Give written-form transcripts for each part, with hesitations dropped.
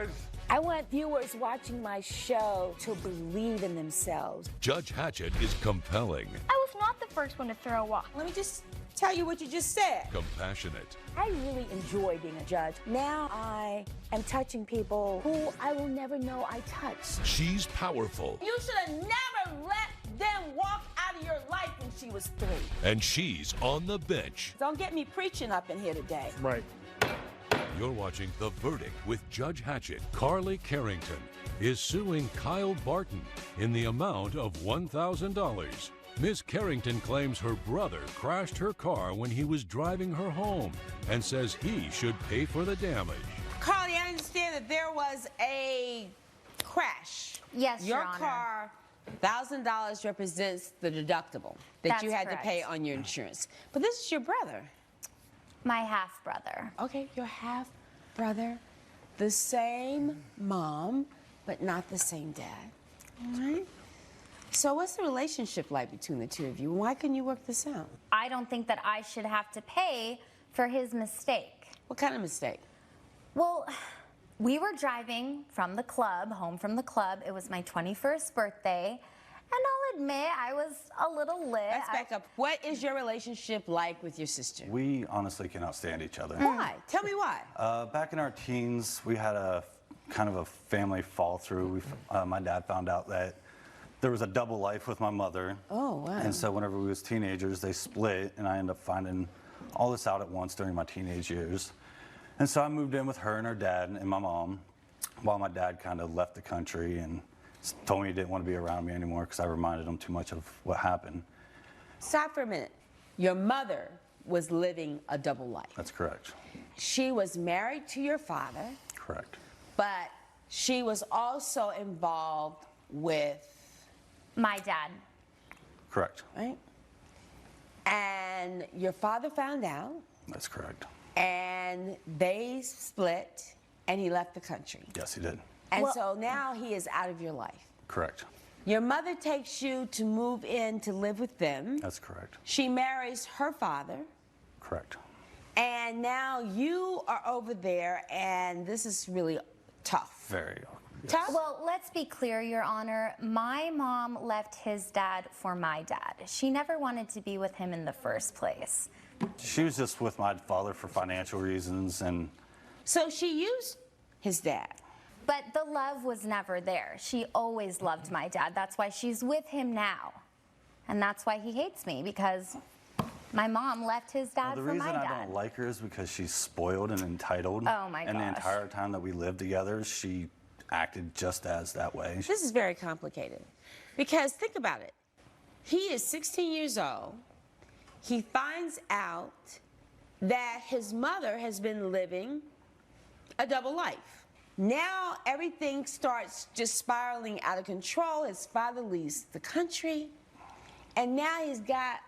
guys. I want viewers watching my show to believe in themselves. Judge Hatchett is compelling, I was not the first one to throw a walk. Let me just tell you what you just said. compassionate, I really enjoy being a judge. Now I am touching people who I will never know I touched. she's powerful, You should have never let them walk out of your life when she was 3. and she's on the bench. Don't get me preaching up in here today. Right. You're watching The Verdict with Judge Hatchett. Carly Carrington is suing Kyle Barton in the amount of $1,000. Miss Carrington claims her brother crashed her car when he was driving her home and says he should pay for the damage. Carly, I understand that there was a crash. Yes, Your Your Honor. car, $1,000 represents the deductible that That's you had correct. to pay on your insurance. But this is your brother. My half-brother. Okay, your half brother, the same mom, but not the same dad. All right? So what's the relationship like between the two of you? Why couldn't you work this out? I don't think that I should have to pay for his mistake. What kind of mistake? Well, we were driving from the club, home from the club. It was my 21st birthday. And I'll admit, I was a little lit. Let's back up. What is your relationship like with your sister? We honestly cannot stand each other. Why? Tell me why. Back in our teens, we had a kind of a family fall through. My dad found out that there was a double life with my mother. Oh, wow. And so whenever we was teenagers, they split, and I ended up finding all this out at once during my teenage years. And so I moved in with her and her dad and my mom, while my dad kind of left the country and told me he didn't want to be around me anymore because I reminded him too much of what happened. Stop for a minute. Your mother was living a double life. That's correct. She was married to your father, Correct. but she was also involved with, My dad. Correct. right? And your father found out, That's correct. and they split, and he left the country. Yes, he did. And Well- so now he is out of your life. Correct. Your mother takes you to move in to live with them. That's correct. She marries her father, Correct. and now you are over there, and this is really tough. Very. Tough? Well, let's be clear, Your Honor. My mom left his dad for my dad. She never wanted to be with him in the first place. She was just with my father for financial reasons, and So she used his dad. But the love was never there. She always loved my dad. That's why she's with him now. And that's why he hates me, because my mom left his dad the for reason my I dad. don't like her is because she's spoiled and entitled. Oh, my And the gosh. entire time that we lived together, she acted just as that way. This is very complicated because think about it. He is 16 years old. He finds out that his mother has been living a double life. Now everything starts just spiraling out of control. His father leaves the country, and now he's got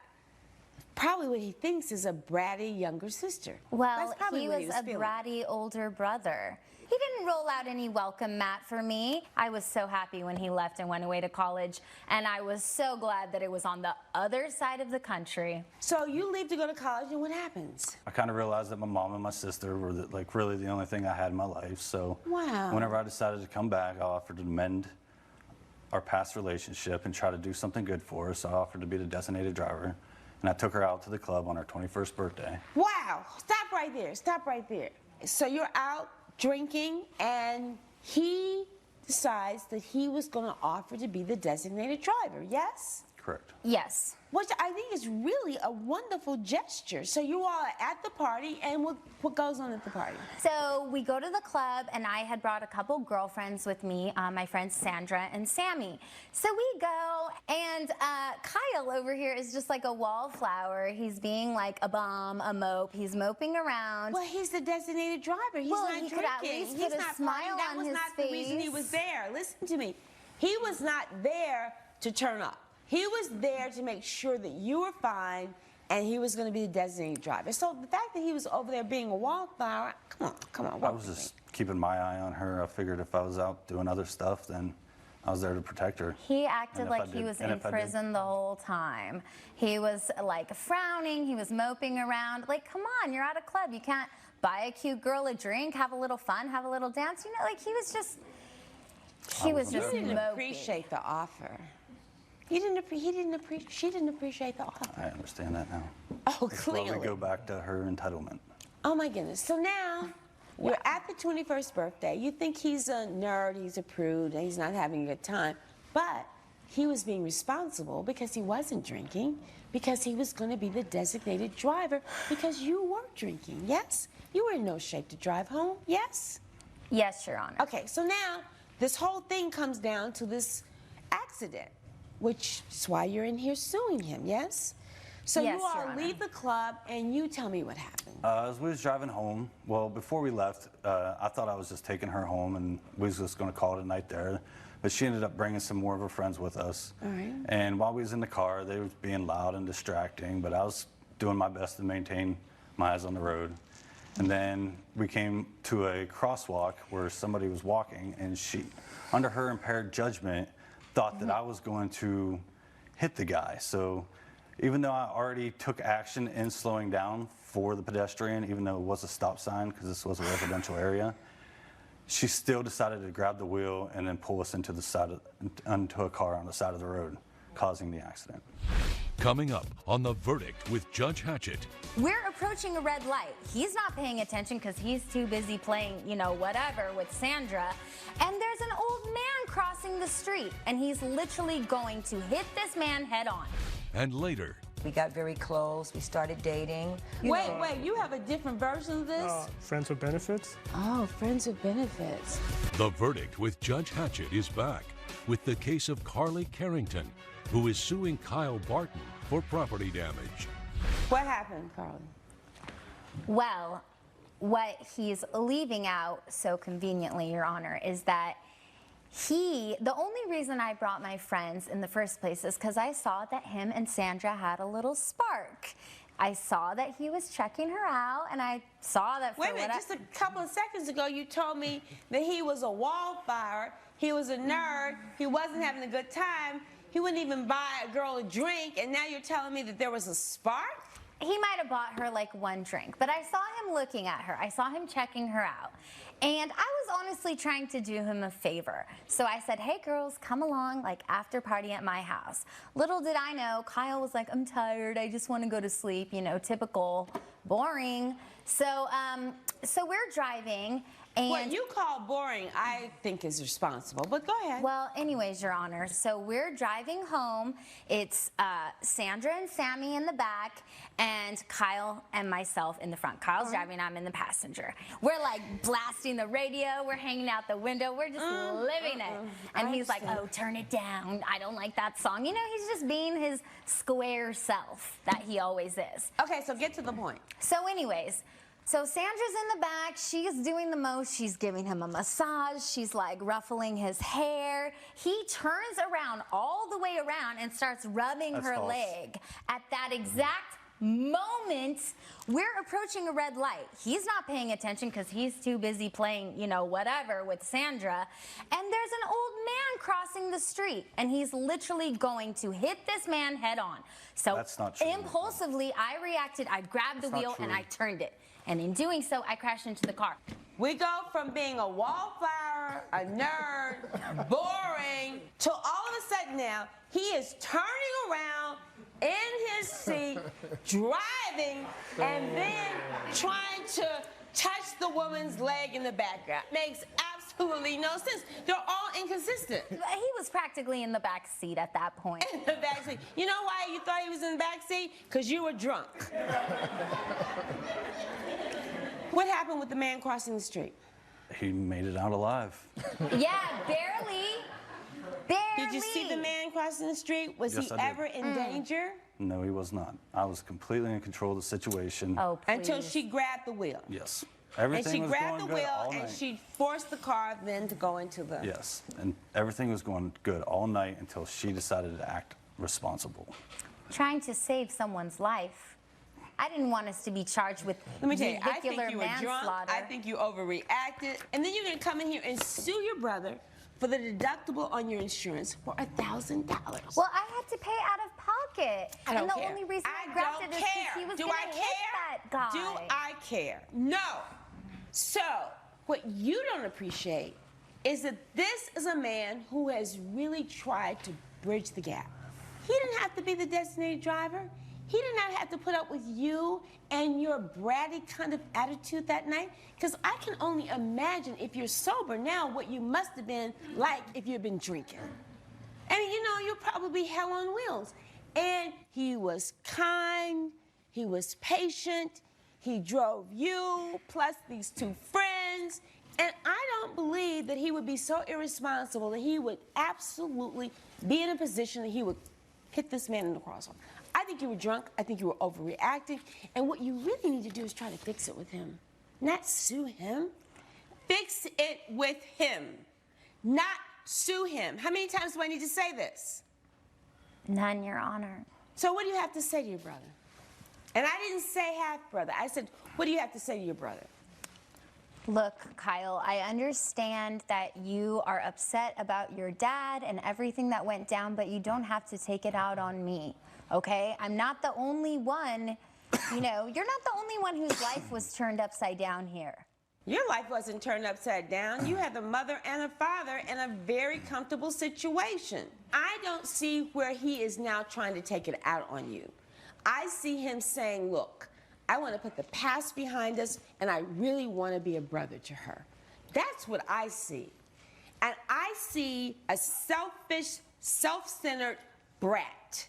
probably what he thinks is a bratty younger sister. Well, That's probably he what was a feeling. bratty older brother. He didn't roll out any welcome mat for me. I was so happy when he left and went away to college, and I was so glad that it was on the other side of the country. So you leave to go to college, and what happens? I kind of realized that my mom and my sister were like really the only thing I had in my life. So Wow. whenever I decided to come back, I offered to mend our past relationship and try to do something good for her. So I offered to be the designated driver, and I took her out to the club on her 21st birthday. Wow, stop right there, stop right there. So you're out drinking, and he decides that he was going to offer to be the designated driver, yes? Correct. Yes. Which I think is really a wonderful gesture. So you all are at the party, and what goes on at the party? So we go to the club, and I had brought a couple girlfriends with me, my friends Sandra and Sammy. So we go, and Kyle over here is just like a wallflower. He's being like a bum, a mope. He's moping around. Well, he's the designated driver. He's Well, not he drinking. could at least He's put a not smile partying. That on was his not the reason he face. was there. Listen to me. He was not there to turn up. He was there to make sure that you were fine, and he was going to be the designated driver. So the fact that he was over there being a wallflower, come on, I walk was with just me. keeping my eye on her. I figured if I was out doing other stuff, then I was there to protect her. He acted And if like I he did- was and in if I did- prison the whole time. He was like frowning, he was moping around. Like, come on, you're at a club. You can't buy a cute girl a drink, have a little fun, have a little dance. You know, like he was just You didn't moping. appreciate the offer. She didn't appreciate the offer. I understand that now. Oh, That's why we clearly. go back to her entitlement. Oh my goodness. So now you're at the 21st birthday. You think he's a nerd, he's a prude, and he's not having a good time. But he was being responsible because he wasn't drinking, because he was going to be the designated driver, because you were drinking, yes? You were in no shape to drive home, yes? Yes, Your Honor. Okay, so now this whole thing comes down to this accident, which is why you're in here suing him, yes? So Yes, you all Your Honor. leave the club and you tell me what happened. As we was driving home, well, before we left, I thought I was just taking her home and we was just going to call it a night there. But she ended up bringing some more of her friends with us. All right. And while we was in the car, they was being loud and distracting, but I was doing my best to maintain my eyes on the road. And then we came to a crosswalk where somebody was walking, and she, under her impaired judgment, thought that I was going to hit the guy. So even though I already took action in slowing down for the pedestrian, even though it was a stop sign because this was a residential area, she still decided to grab the wheel and then pull us into a car on the side of the road, causing the accident. Coming up on The Verdict with Judge Hatchett. We're approaching a red light. He's not paying attention because he's too busy playing, you know, whatever with Sandra. And there's an old man crossing the street, and he's literally going to hit this man head on. And later, We got very close. We started dating. Wait, you have a different version of this? Friends with benefits? Oh, friends with benefits. The Verdict with Judge Hatchett is back with the case of Carly Carrington, who is suing Kyle Barton for property damage. What happened, Carly? Well, what he's leaving out so conveniently, Your Honor, is that the only reason I brought my friends in the first place is because I saw that him and Sandra had a little spark. I saw that he was checking her out, and I saw that for Wait a minute, just a couple of seconds ago you told me that he was a wallflower, he was a nerd, he wasn't having a good time, he wouldn't even buy a girl a drink, and now you're telling me that there was a spark? He might have bought her like one drink, but I saw him looking at her. I saw him checking her out. And I was honestly trying to do him a favor. So I said, hey girls, come along, like after party at my house. Little did I know, Kyle was like, I'm tired, I just want to go to sleep, you know, typical, boring. So we're driving, and What you call boring, I think is responsible, but go ahead. well, anyways, Your Honor, so we're driving home. It's Sandra and Sammy in the back, and Kyle and myself in the front. Kyle's driving, I'm in the passenger. We're like blasting the radio, we're hanging out the window, we're just living it. And he's like, oh, turn it down, I don't like that song. You know, he's just being his square self that he always is. Okay, so get to the point. So anyways, so Sandra's in the back, she's doing the most, she's giving him a massage, she's like ruffling his hair. He turns around, all the way around, and starts rubbing That's her false. leg. At that exact moment, we're approaching a red light. He's not paying attention because he's too busy playing, you know, whatever with Sandra. And there's an old man crossing the street, and he's literally going to hit this man head on. So That's not true. impulsively, I reacted, I grabbed the That's not wheel, and true. I turned it. And in doing so, I crashed into the car. We go from being a wallflower, a nerd, boring, to all of a sudden now, he is turning around in his seat, driving, and then trying to touch the woman's leg in the background. Makes absolutely no sense. They're all inconsistent. He was practically in the back seat at that point. In the back seat. You know why you thought he was in the back seat? Because you were drunk. What happened with the man crossing the street? He made it out alive. Yeah, barely. Barely. Did you see the man crossing the street? Was Yes, he I did. ever in danger? No, he was not. I was completely in control of the situation. Oh, please. Until she grabbed the wheel. Yes. And Everything she was grabbed going the good wheel all and night. she forced the car then to go into the... Yes, and everything was going good all night until she decided to act responsible. Trying to save someone's life. I didn't want us to be charged with Let me tell you, I think vehicular you were drunk. manslaughter. I think you overreacted. And then you're going to come in here and sue your brother for the deductible on your insurance for $1,000. Well, I had to pay out of pocket. I don't and the care. only reason I I grabbed don't it is care. because he was Do going I to hit that guy. Do I care? No. So, what you don't appreciate is that this is a man who has really tried to bridge the gap. He didn't have to be the designated driver. He did not have to put up with you and your bratty kind of attitude that night. Because I can only imagine if you're sober now what you must have been like if you'd been drinking. I mean, you know, you're probably hell on wheels. And he was kind, he was patient, he drove you, plus these two friends. And I don't believe that he would be so irresponsible that he would absolutely be in a position that he would hit this man in the crosswalk. I think you were drunk. I think you were overreacting. And what you really need to do is try to fix it with him, not sue him. Fix it with him, not sue him. How many times do I need to say this? None, Your Honor. So what do you have to say to your brother? And I didn't say half brother. I said, what do you have to say to your brother? Look, Kyle, I understand that you are upset about your dad and everything that went down, but you don't have to take it out on me, okay? I'm not the only one, you know, you're not the only one whose life was turned upside down here. Your life wasn't turned upside down. You had a mother and a father in a very comfortable situation. I don't see where he is now trying to take it out on you. I see him saying, look, I want to put the past behind us, and I really want to be a brother to her. That's what I see. And I see a selfish, self-centered brat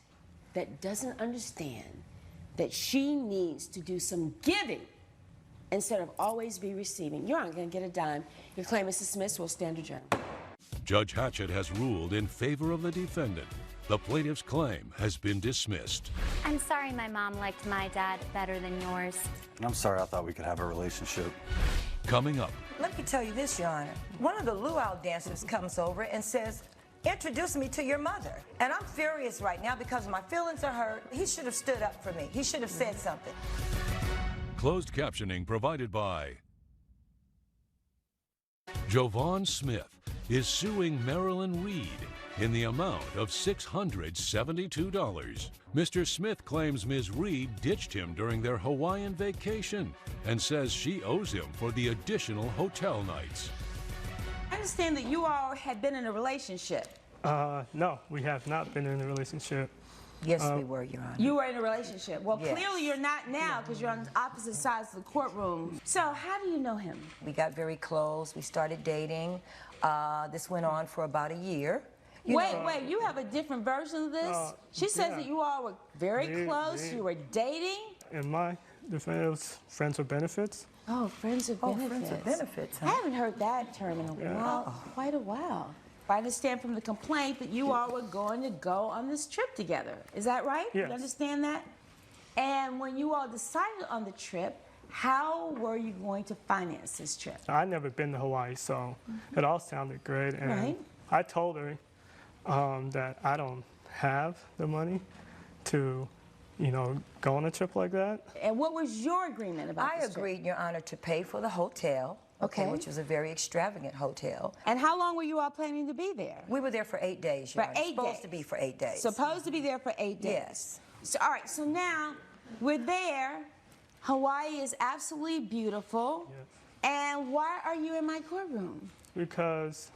that doesn't understand that she needs to do some giving instead of always be receiving. You aren't going to get a dime. Your claim is dismissed. We'll stand adjourned. Judge Hatchett has ruled in favor of the defendant. The plaintiff's claim has been dismissed. I'm sorry my mom liked my dad better than yours. I'm sorry, I thought we could have a relationship. Coming up, Let me tell you this, Your Honor. One of the luau dancers comes over and says, introduce me to your mother. And I'm furious right now because my feelings are hurt. He should have stood up for me. He should have said something. closed captioning provided by Jovan Smith is suing Marilyn Reed in the amount of $672. Mr. Smith claims Ms. Reed ditched him during their Hawaiian vacation and says she owes him for the additional hotel nights. I understand that you all had been in a relationship. No, we have not been in a relationship. Yes, we were, Your Honor. You were in a relationship. Well, Yes. clearly you're not now because you're on opposite sides of the courtroom. So how do you know him? We got very close. We started dating. This went on for about a year. Wait, you have a different version of this? She says yeah. that you all were very close, you were dating. In my defense, it was friends with benefits. Oh, friends with benefits. Friends with benefits, huh? I haven't heard that term in a while, quite a while. I understand from the complaint that you all were going to go on this trip together. Is that right? Yes. You understand that? And when you all decided on the trip, how were you going to finance this trip? I'd never been to Hawaii, so it all sounded great. And Right. I told her that I don't have the money to, go on a trip like that. And what was your agreement about I this trip? agreed, Your Honor, to pay for the hotel, Okay. which was a very extravagant hotel. And how long were you all planning to be there? We were there for 8 days, Your For Honor. 8 Supposed days. to be for 8 days. Supposed to be there for 8 days. Yes. So, all right, so now we're there. Hawaii is absolutely beautiful. Yes. And why are you in my courtroom? Because,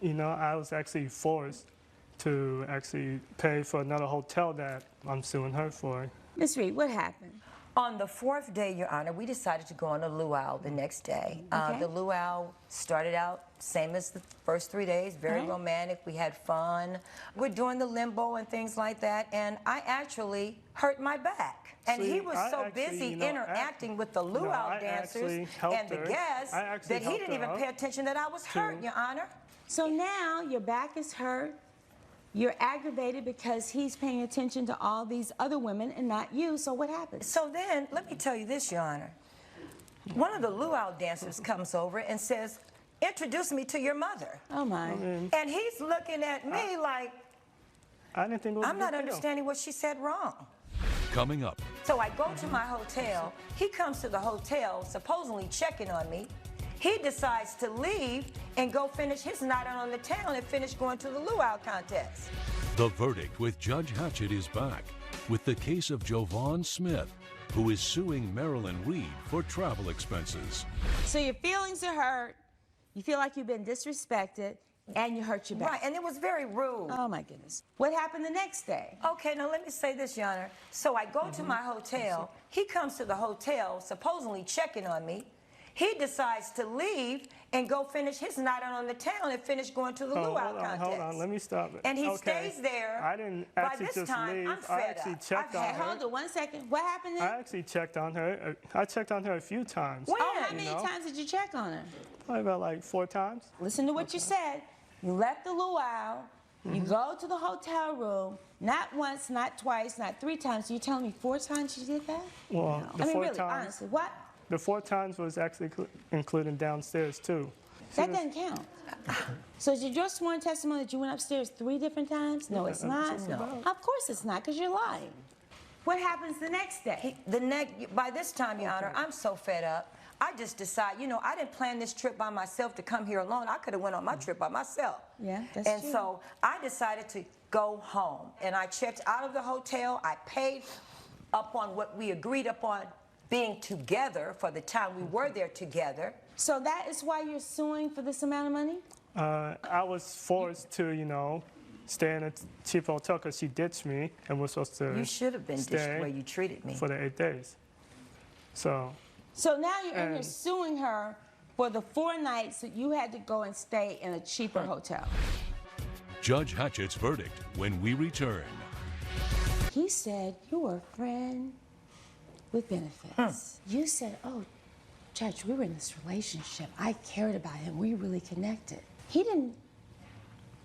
I was actually forced to actually pay for another hotel that I'm suing her for. Miss Reed, what happened? On the 4th day, Your Honor, we decided to go on a luau the next day. Okay. The luau started out same as the first 3 days, very Right. romantic. We had fun. We're doing the limbo and things like that, and I actually hurt my back. And he See, was I so actually, busy interacting with the luau I dancers actually helped and the her. guests I actually that he helped didn't her even pay out attention that I was hurt, to- Your Honor. So now your back is hurt. You're aggravated because he's paying attention to all these other women and not you. So what happens? So then, let me tell you this, Your Honor. One of the luau dancers comes over and says, introduce me to your mother. Oh, my. And he's looking at me like, I didn't think it was I'm a not big deal. understanding what she said wrong. Coming up, So I go to my hotel. He comes to the hotel, supposedly checking on me. He decides to leave and go finish his night out on the town and finish going to the luau contest. The verdict with Judge Hatchett is back with the case of Jovan Smith, who is suing Marilyn Reed for travel expenses. So your feelings are hurt, you feel like you've been disrespected, and you hurt your back. Right, and it was very rude. Oh my goodness. What happened the next day? Okay, now let me say this, Your Honor. So I go to my hotel. He comes to the hotel, supposedly checking on me. He decides to leave and go finish his night out on the town and finish going to the luau contest. Hold on, let me stop it. And he stays there. I didn't By actually this just time, leave. I'm fed I actually up. checked on her. Hold on 1 second. What happened then? I actually checked on her. I checked on her a few times. When? Oh, how many know? times did you check on her? Probably about like 4 times. Listen to what you said. You left the luau. You go to the hotel room. Not once, not twice, not 3 times. You're telling me 4 times you did that? Well, the I mean, 4 really, times. honestly, what? The 4 times was actually including downstairs too. That doesn't count. So is it your sworn testimony that you went upstairs 3 different times? No, it's not. Of course it's not, because you're lying. What happens the next day? By this time, Your Honor, I'm so fed up. I just decide, you know, I didn't plan this trip by myself to come here alone. I could have went on my trip by myself. Yeah, that's and true. And so I decided to go home. And I checked out of the hotel. I paid upon what we agreed upon being together for the time we were there together. So that is why you're suing for this amount of money? I was forced to, you know, stay in a cheap hotel because she ditched me and was supposed to You should have been ditched the way you treated me. for the 8 days. So now you're in here suing her for the 4 nights that you had to go and stay in a cheaper hotel. Judge Hatchett's verdict when we return. He said you were a friend with benefits. You said, oh, Judge, we were in this relationship. I cared about him. We really connected. He didn't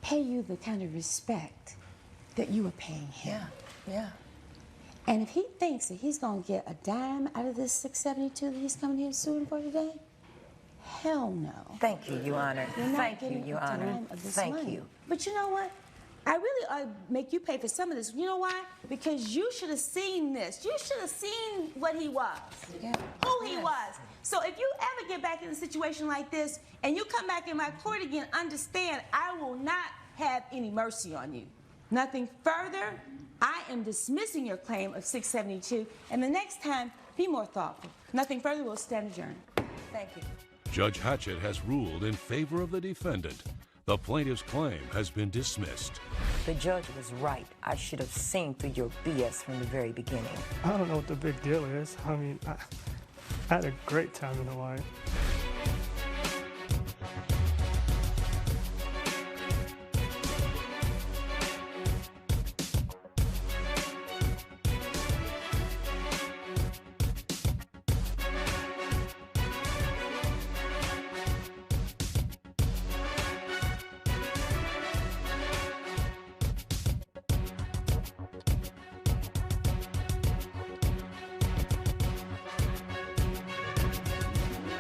pay you the kind of respect that you were paying him. Yeah. And if he thinks that he's going to get a dime out of this $672 that he's coming here suing for today, hell no. Thank you, Your Honor. You're not Thank you, getting Your a Honor. dime of this Thank money. you. But you know what? I really ought to make you pay for some of this. You know why? Because you should have seen this. You should have seen what he was, who he was. So if you ever get back in a situation like this and you come back in my court again, understand I will not have any mercy on you. Nothing further. I am dismissing your claim of $672, and the next time, be more thoughtful. Nothing further. We'll stand adjourned. Thank you. Judge Hatchett has ruled in favor of the defendant. The plaintiff's claim has been dismissed. The judge was right. I should have seen through your BS from the very beginning. I don't know what the big deal is. I mean, I had a great time in Hawaii.